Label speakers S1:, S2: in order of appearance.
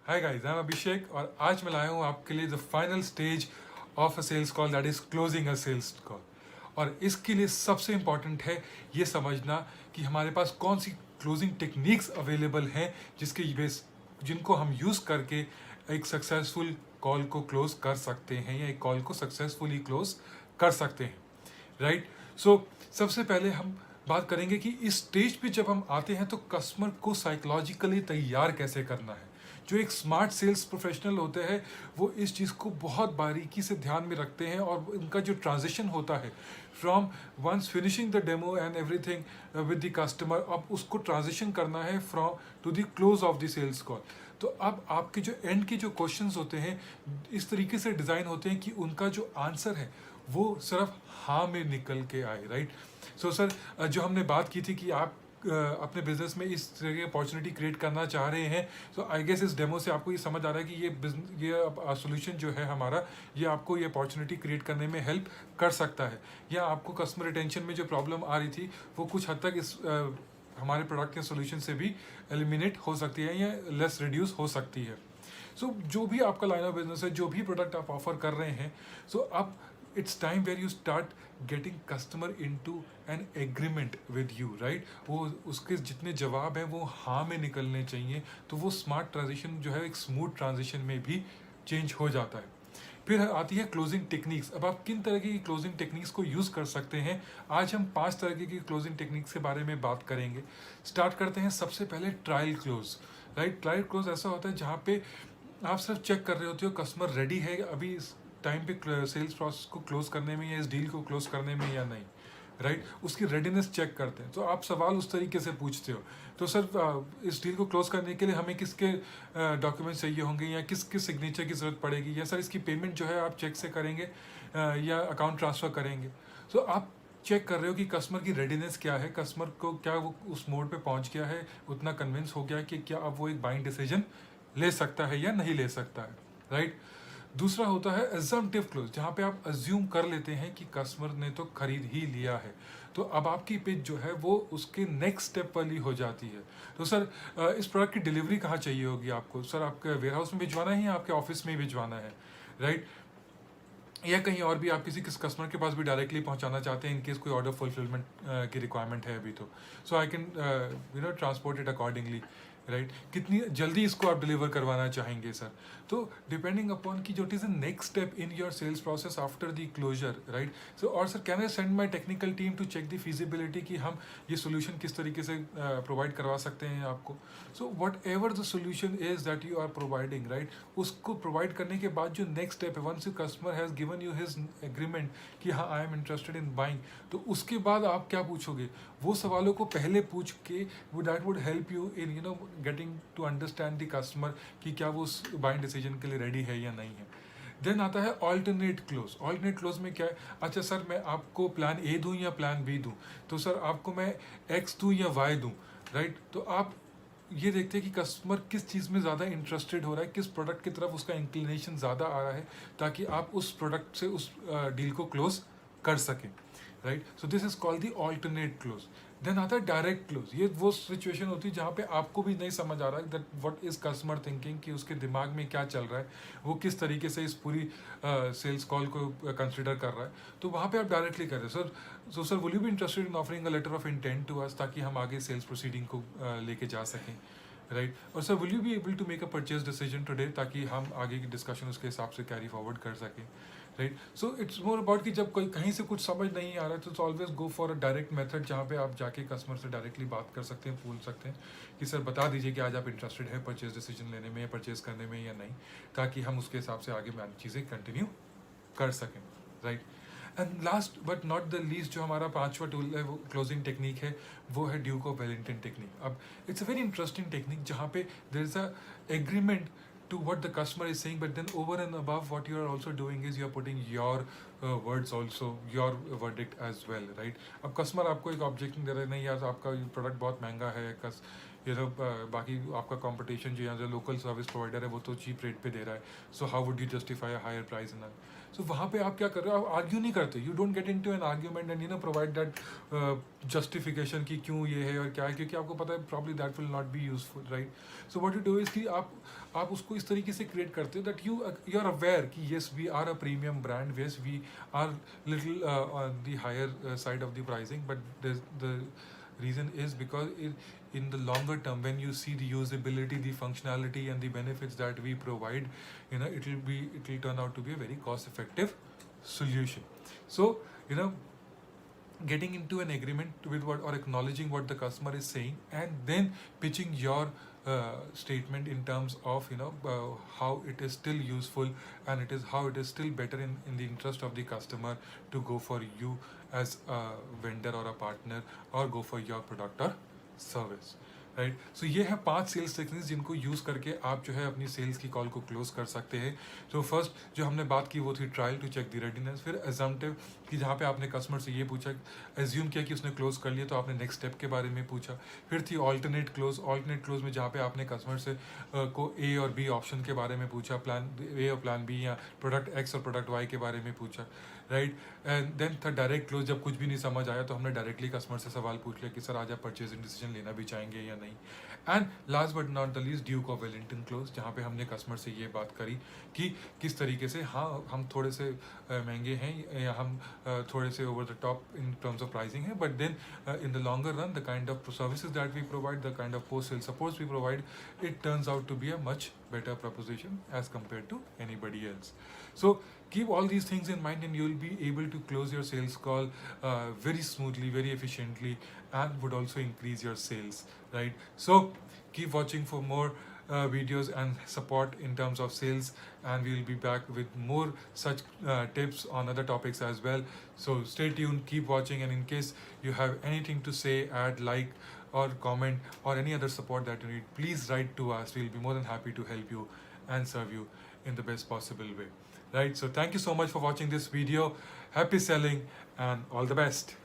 S1: Hi guys, I am अभिषेक और आज मैं लाया हूँ आपके लिए the final stage of a sales call, that is closing a sales call. और इसके लिए सबसे इम्पॉर्टेंट है ये समझना कि हमारे पास कौन सी क्लोजिंग टेक्निक्स अवेलेबल हैं जिसके बेस जिनको हम यूज़ करके एक सक्सेसफुल कॉल को क्लोज कर सकते हैं या एक कॉल को सक्सेसफुली क्लोज कर सकते हैं। राइट। सो सबसे पहले हम बात करेंगे कि इस स्टेज पे जब हम आते हैं तो कस्टमर को साइकोलॉजिकली तैयार कैसे करना है। जो एक स्मार्ट सेल्स प्रोफेशनल होते हैं वो इस चीज़ को बहुत बारीकी से ध्यान में रखते हैं और उनका जो ट्रांजिशन होता है from once finishing the demo and everything with the customer, अब उसको ट्रांजिशन करना है from to the close of the sales call. तो अब आपके जो एंड के जो क्वेश्चंस होते हैं इस तरीके से डिज़ाइन होते हैं कि उनका जो आंसर है वो सिर्फ हाँ में निकल के आए। राइट। सो सर, जो हमने बात की थी कि आप अपने बिजनेस में इस तरह की अपॉर्चुनिटी क्रिएट करना चाह रहे हैं, तो आई गेस इस डेमो से आपको ये समझ आ रहा है कि ये सोल्यूशन जो है हमारा, ये आपको ये अपॉर्चुनिटी क्रिएट करने में हेल्प कर सकता है, या आपको कस्टमर रिटेंशन में जो प्रॉब्लम आ रही थी वो कुछ हद तक इस हमारे प्रोडक्ट के सोल्यूशन से भी एलिमिनेट हो सकती है या लेस रिड्यूस हो सकती है। सो जो भी आपका लाइन ऑफ बिजनेस है, जो भी प्रोडक्ट आप ऑफर कर रहे हैं, सो अब it's time where you start getting customer in to an agreement with you. Right. वो उसके जितने जवाब हैं वो हाँ में निकलने चाहिए, तो वो स्मार्ट ट्रांजिशन जो है एक स्मूथ ट्रांजिशन में भी चेंज हो जाता है। फिर आती है क्लोजिंग टेक्निक्स। अब आप किन तरह की क्लोजिंग टेक्निक्स को यूज़ कर सकते हैं, आज हम 5 तरह की क्लोजिंग टेक्निक्स के बारे में बात करेंगे। स्टार्ट करते हैं सबसे पहले trial close. Right. Trial close ऐसा होता है जहाँ पे आप सिर्फ चेक कर रहे होते हो कस्टमर रेडी है अभी इस टाइम पे सेल्स प्रोसेस को क्लोज करने में या इस डील को क्लोज करने में या नहीं। राइट। उसकी रेडीनेस चेक करते हैं, तो आप सवाल उस तरीके से पूछते हो। तो सर, इस डील को क्लोज करने के लिए हमें किसके डॉक्यूमेंट्स चाहिए होंगे या किसके सिग्नेचर की ज़रूरत पड़ेगी, या सर इसकी पेमेंट जो है आप चेक से करेंगे या अकाउंट ट्रांसफ़र करेंगे। तो आप चेक कर रहे हो कि कस्टमर की रेडीनेस क्या है, कस्टमर को क्या वो उस मोड पे पहुंच गया है, उतना कन्विंस हो गया है कि क्या अब वो एक बाइंग डिसीजन ले सकता है या नहीं ले सकता है। राइट। दूसरा होता है एजम्पटिव क्लोज, जहाँ पे आप अज्यूम कर लेते हैं कि कस्टमर ने तो खरीद ही लिया है, तो अब आपकी पिच जो है वो उसके नेक्स्ट स्टेप वाली हो जाती है। तो सर, इस प्रोडक्ट की डिलीवरी कहाँ चाहिए होगी आपको, सर आपके वेयर हाउस में भिजवाना है या आपके ऑफिस में ही भिजवाना है। राइट। या कहीं और भी आप किस कस्टमर के पास भी डायरेक्टली पहुंचाना चाहते हैं इनकेस कोई ऑर्डर फुलफिलमेंट की रिक्वायरमेंट है अभी, तो so I can transport it accordingly. Right. कितनी जल्दी इसको आप डिलीवर करवाना चाहेंगे सर। तो डिपेंडिंग अपॉन की जो is the next step in your sales process after the closure. Right. So और sir, can I send my technical team to check the feasibility कि हम ये सोल्यूशन किस तरीके से प्रोवाइड करवा सकते हैं आपको। So whatever the solution is that you are providing, right, उसको प्रोवाइड करने के बाद जो नेक्स्ट स्टेप है, once you customer has given you his agreement कि हाँ I am interested in buying, तो उसके बाद आप क्या पूछोगे, वो सवालों को पहले पूछ के that would help you in getting to understand the customer कि क्या वो उस बाइंग डिसीजन के लिए रेडी है या नहीं है। देन आता है ऑल्टरनेट क्लोज। ऑल्टरनेट क्लोज में क्या है, अच्छा सर मैं आपको प्लान ए दूं या प्लान बी दूं, तो सर आपको मैं एक्स दूं या वाई दूं। राइट। तो आप ये देखते हैं कि कस्टमर किस चीज़ में ज़्यादा इंटरेस्टेड हो रहा है, किस प्रोडक्ट की तरफ उसका इंक्लिनेशन ज़्यादा आ रहा है, ताकि आप उस प्रोडक्ट से उस डील को क्लोज कर सकें। Right. So this is called the alternate close. देन आता है डायरेक्ट क्लोज। ये वो सिचुएशन होती है जहाँ पे आपको भी नहीं समझ आ रहा है that what is customer thinking, कि उसके दिमाग में क्या चल रहा है, वो किस तरीके से इस पूरी सेल्स कॉल को कंसिडर कर रहा है, तो वहाँ पे आप डायरेक्टली करें sir. So sir, will you be interested in offering a letter of intent to us, ताकि हम आगे सेल्स प्रोसीडिंग को लेके जा सकें। राइट। और sir, will you be able to make a purchase decision today, ताकि हम आगे की डिस्कशन उसके हिसाब से कैरी फॉरवर्ड कर सकें। Right. So it's more about कि जब कोई कहीं से कुछ समझ नहीं आ रहा है तो always go for a direct method, जहाँ पे आप जाके कस्टमर से डायरेक्टली बात कर सकते हैं, पूछ सकते हैं कि सर बता दीजिए कि आज आप इंटरेस्टेड हैं परचेज डिसीजन लेने में या परचेज करने में या नहीं, ताकि हम उसके हिसाब से आगे चीज़ें कंटिन्यू कर सकें। Right. And last but not the least, जो हमारा 5वां टूल है, वो क्लोजिंग टेक्निक है, वो है ड्यूक ऑफ वेलिंगटन टेक्निक। अब it's a very interesting technique जहाँ पे there is a agreement to what the customer is saying, but then over and above what you are also doing is you are putting your words also, your verdict as well, right? अब customer आपको एक objection दे रहे हैं, नहीं यार आपका product बहुत महंगा है, ये तो बाकी आपका कंपटीशन जो यहाँ जो लोकल सर्विस प्रोवाइडर है वो तो चीप रेट पे दे रहा है, so how would you justify a higher price in that? So वहाँ पे आप क्या कर रहे हो, आप आर्ग्यू नहीं करते, you don't get into an argument and provide that justification कि क्यों ये है और क्या है, क्योंकि आपको पता है probably that will not be useful, right? So what you do is कि आप उसको इस तरीके से क्रिएट करते हो दैट यू आर अवेयर कि yes we are a premium brand, yes we are little on the higher side of the pricing, but the reason is because in the longer term, when you see the usability, the functionality and the benefits that we provide, it will turn out to be a very cost effective solution. So getting into an agreement with what, or acknowledging what the customer is saying, and then pitching your statement in terms of how it is still useful, and it is how it is still better in the interest of the customer to go for you as a vendor or a partner, or go for your product or service, right? So ये है 5 sales techniques जिनको use करके आप जो है अपनी sales की call को क्लोज कर सकते हैं. तो फर्स्ट जो हमने बात की वो थी trial to check the readiness. फिर एजम्पटिव कि जहाँ पे आपने कस्टमर से ये पूछा, एज्यूम किया कि उसने क्लोज कर लिया, तो आपने नेक्स्ट स्टेप के बारे में पूछा. फिर थी ऑल्टरनेट क्लोज में जहाँ पे आपने कस्टमर से को ए और बी ऑप्शन के बारे में पूछा, प्लान ए और प्लान बी, या प्रोडक्ट एक्स और प्रोडक्ट वाई के बारे में पूछा, राइट? एंड देन था डायरेक्ट क्लोज. जब कुछ भी नहीं समझ आया तो हमने डायरेक्टली कस्टमर से सवाल पूछ लिया कि सर आज आप परचेजिंग डिसीजन लेना भी चाहेंगे या नहीं. And last but not the least, Duke of Wellington close, जहाँ पे हमने कस्टमर से ये बात करी कि किस तरीके से हाँ हम थोड़े से महंगे हैं, या हम थोड़े से over the top in terms of pricing है, but then in the longer run the kind of services that we provide, the kind of post sale supports we provide, it turns out to be a much better proposition as compared to anybody else. So keep all these things in mind, and you'll be able to close your sales call very smoothly, very efficiently, and would also increase your sales, right? So keep watching for more videos and support in terms of sales, and we'll be back with more such tips on other topics as well. So stay tuned, keep watching, and in case you have anything to say, add, like, or comment, or any other support that you need, please write to us. We'll be more than happy to help you and serve you in the best possible way, right? So thank you so much for watching this video. Happy selling and all the best.